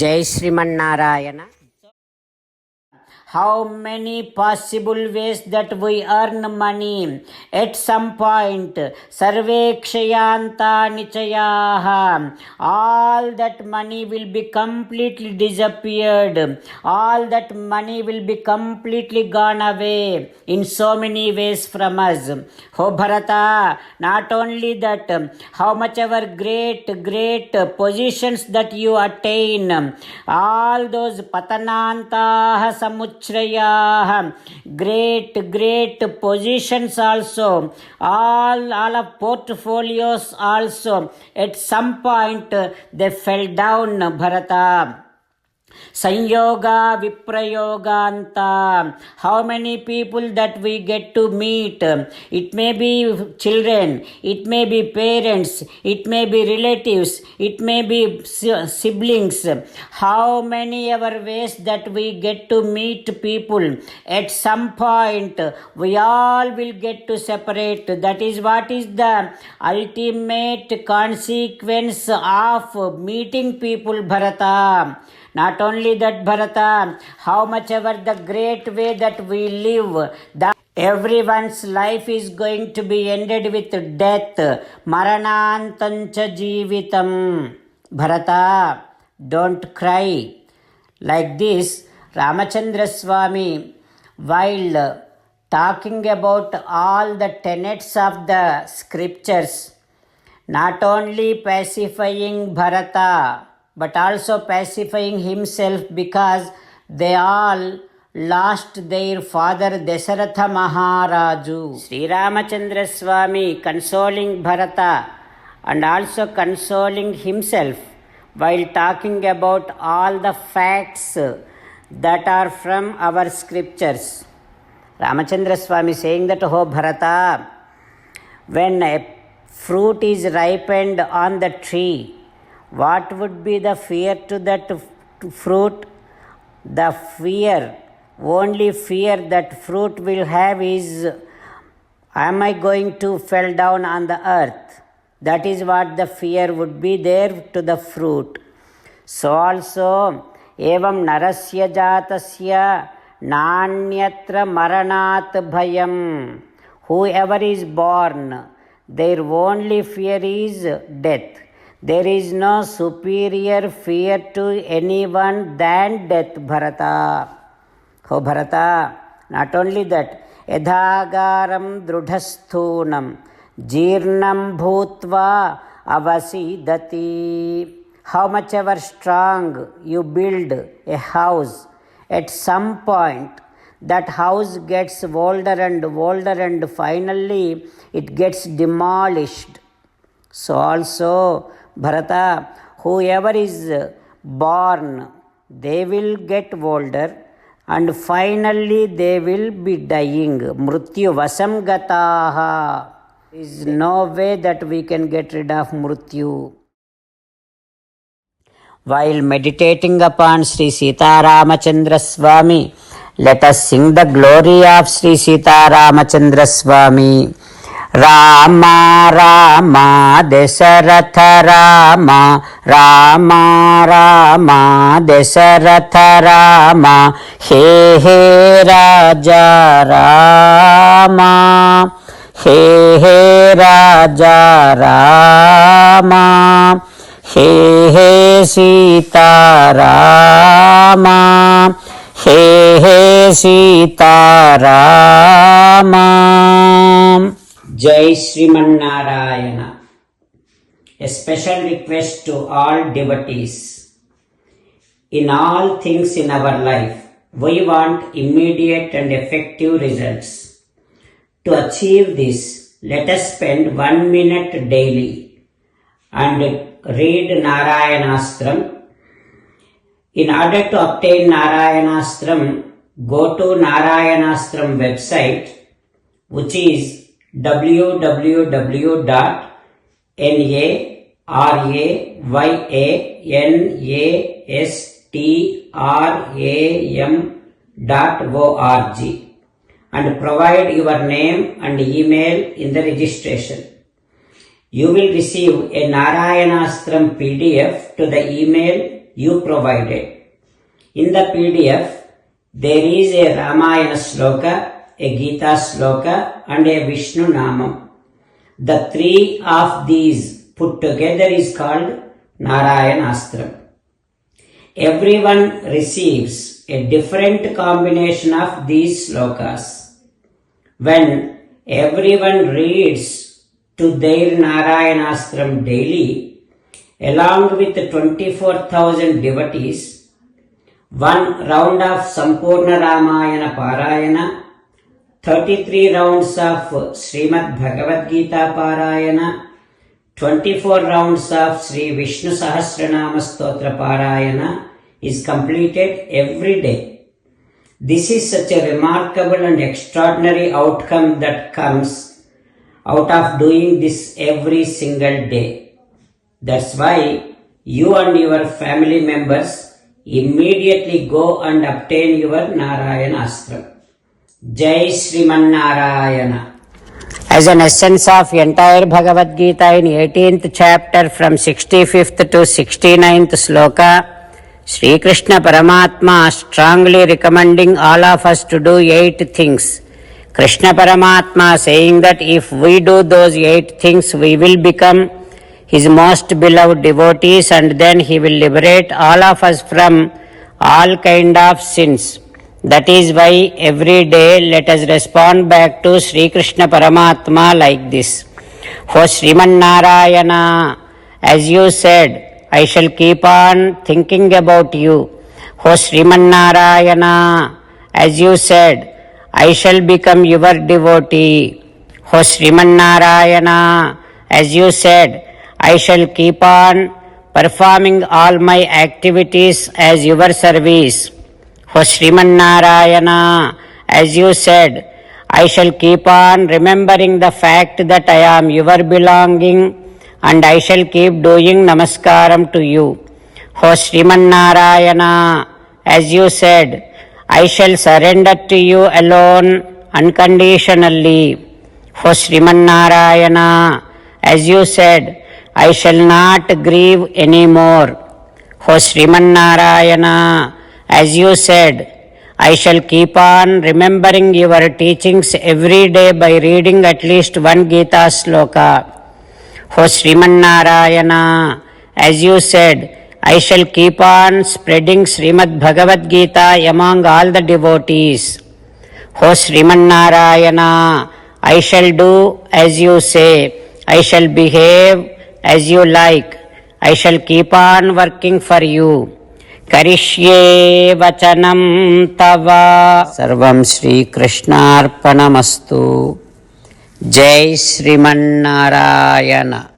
Jai Srimannarayana. How many possible ways that we earn money? At some point, sarve kshayanta nichayaha. All that money will be completely disappeared. All that money will be completely gone away in so many ways from us. Oh Bharata, not only that, how much ever great positions that you attain, all those patanantaha samuchrayaha, great positions also, all of portfolios also, at some point they fell down, Bharata. Sanyoga Viprayoganta. How many people that we get to meet? It may be children, it may be parents, it may be relatives, it may be siblings. How many ever ways that we get to meet people, at some point we all will get to separate. That is what is the ultimate consequence of meeting people, Bharata. Not only that, Bharata, how much ever the great way that we live, that everyone's life is going to be ended with death. Maranantancha jeevitam. Bharata, don't cry. Like this, Ramachandra Swami, while talking about all the tenets of the scriptures, not only pacifying Bharata, but also pacifying himself, because they all lost their father Dasharatha Maharaju. Sri Ramachandra Swami consoling Bharata and also consoling himself while talking about all the facts that are from our scriptures. Ramachandra Swami saying that, oh Bharata, when a fruit is ripened on the tree, what would be the fear to that fruit? The only fear that fruit will have is, am I going to fall down on the earth? That is what the fear would be there to the fruit. So also, evam narasya jatasya nanyatra maranat bhayam. Whoever is born, their only fear is death. There is no superior fear to anyone than death, Bharata. Oh Bharata, not only that, yadhagaram drudhasthunam jirnam bhutva avasidati. How much ever strong you build a house, at some point that house gets older and finally it gets demolished. So also, Bharata, whoever is born, they will get older and finally they will be dying. Mrityu vasam gataha. There is no way that we can get rid of Mrityu. While meditating upon Sri Sita Ramachandra Swami, let us sing the glory of Sri Sita Ramachandra Swami. Rama Rama Dasharatha Rama, Rama Rama Dasharatha Rama, He He Raja Rama, He He Raja Rama, He He Sita Rama, He He Sita Rama. Jai Srimannarayana. A special request to all devotees. In all things in our life, we want immediate and effective results. To achieve this, let us spend 1 minute daily and read Narayanastram. In order to obtain Narayanastram, go to Narayanastram website, which is www.narayanastram.org, and provide your name and email in the registration. You will receive a Narayanastram PDF to the email you provided. In the PDF, there is a Ramayana sloka, a Gita sloka and a Vishnu Namam. The three of these put together is called Narayanastram. Everyone receives a different combination of these slokas. When everyone reads to their Narayanastram daily, along with 24,000 devotees, one round of Sampurna Ramayana Parayana, 33 rounds of Srimad Bhagavad Gita Parayana, 24 rounds of Sri Vishnu Sahasranama Stotra Parayana is completed every day. This is such a remarkable and extraordinary outcome that comes out of doing this every single day. That's why you and your family members immediately go and obtain your Narayanastram. Jai Sriman Narayana. As an essence of entire Bhagavad Gita in 18th chapter from 65th to 69th sloka, Sri Krishna Paramatma strongly recommending all of us to do 8 things. Krishna Paramatma saying that if we do those 8 things, we will become His most beloved devotees and then He will liberate all of us from all kind of sins. That is why every day let us respond back to Sri Krishna Paramatma like this. O Sriman Narayana, as you said, I shall keep on thinking about you. O Sriman Narayana, as you said, I shall become your devotee. O Sriman Narayana, as you said, I shall keep on performing all my activities as your service. O Sriman Narayana, as you said, I shall keep on remembering the fact that I am your belonging and I shall keep doing namaskaram to you. O Sriman Narayana, as you said, I shall surrender to you alone unconditionally. O Sriman Narayana, as you said, I shall not grieve anymore. O Sriman Narayana, as you said, I shall keep on remembering your teachings every day by reading at least one Gita sloka. O Sriman Narayana, as you said, I shall keep on spreading Srimad Bhagavad Gita among all the devotees. O Sriman Narayana, I shall do as you say. I shall behave as you like. I shall keep on working for you. Karishye vachanam tava. Sarvam Shri Krishnarpanamastu. Jai Sriman Narayana.